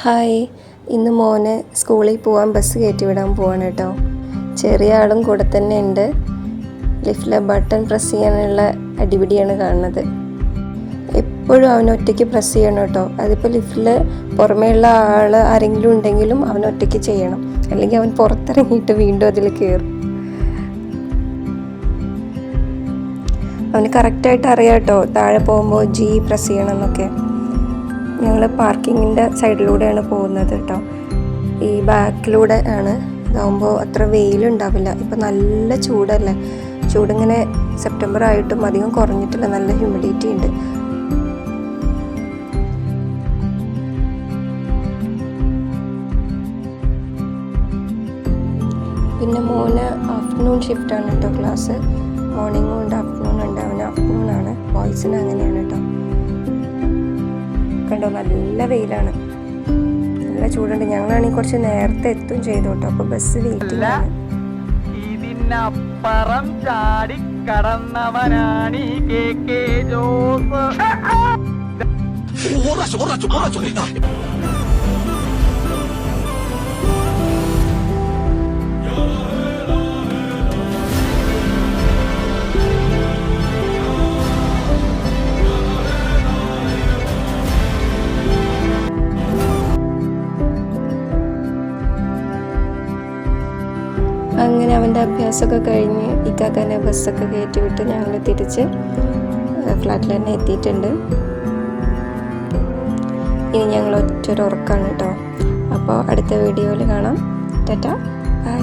Hi, ഇന്ന് മോനെ സ്കൂളിൽ പോകാൻ ബസ് കയറ്റി വിടാൻ പോവാണ് കേട്ടോ. ചെറിയ ആളും കൂടെ തന്നെ ഉണ്ട്. ലിഫ്റ്റിലെ ബട്ടൺ പ്രസ് ചെയ്യാനുള്ള അടിപിടിയാണ് കാണുന്നത്. എപ്പോഴും അവൻ ഒറ്റയ്ക്ക് പ്രസ് ചെയ്യണം കേട്ടോ. അതിപ്പോൾ ലിഫ്റ്റിൽ പുറമേയുള്ള ആൾ ആരെങ്കിലും ഉണ്ടെങ്കിലും അവൻ ഒറ്റയ്ക്ക് ചെയ്യണം, അല്ലെങ്കിൽ അവൻ പുറത്തിറങ്ങിയിട്ട് വീണ്ടും അതിൽ കയറും. അവന് കറക്റ്റായിട്ട് അറിയാം കേട്ടോ, താഴെ പോകുമ്പോൾ G പ്രസ് ചെയ്യണം എന്നൊക്കെ. ഞങ്ങൾ പാർക്കിങ്ങിൻ്റെ സൈഡിലൂടെയാണ് പോകുന്നത് കേട്ടോ. ഈ ബാക്കിലൂടെ ആണ്. ഇതാകുമ്പോൾ അത്ര വെയിലുണ്ടാവില്ല. ഇപ്പം നല്ല ചൂടല്ലേ. ചൂടിങ്ങനെ സെപ്റ്റംബർ ആയിട്ടും അധികം കുറഞ്ഞിട്ടില്ല. നല്ല ഹ്യൂമിഡിറ്റി ഉണ്ട്. പിന്നെ മോന് ആഫ്റ്റർനൂൺ ഷിഫ്റ്റാണ് കേട്ടോ ക്ലാസ്. മോർണിംഗും ഉണ്ട്, ആഫ്റ്റർനൂൺ ഉണ്ട്. അവന് ആഫ്റ്റർനൂൺ ആണ്. ബോയ്സിന് അങ്ങനെയാണ് കേട്ടോ. കണ്ടോ, നല്ല വെയിലാണ്, നല്ല ചൂടുണ്ട്. ഞങ്ങളാണെങ്കിൽ കുറച്ച് നേരത്തെ എത്തും ചെയ്തു കേട്ടോ. അപ്പോൾ ബസ് വെയിറ്റിംഗ് ആണ്. ഇതിനപ്പുറം ചാടി കടന്നവനാണ് ജോസ്. അങ്ങനെ അവൻ്റെ അഭ്യാസമൊക്കെ കഴിഞ്ഞ് ഇക്കാക്കനെ ബസ്സൊക്കെ കയറ്റി വിട്ട് ഞങ്ങൾ തിരിച്ച് ഫ്ലാറ്റിൽ തന്നെ എത്തിയിട്ടുണ്ട്. ഇനി ഞങ്ങൾ ഒറ്റൊരു ഉറക്കമാണ് കേട്ടോ. അപ്പോൾ അടുത്ത വീഡിയോയിൽ കാണാം. ടാറ്റാ, ബൈ.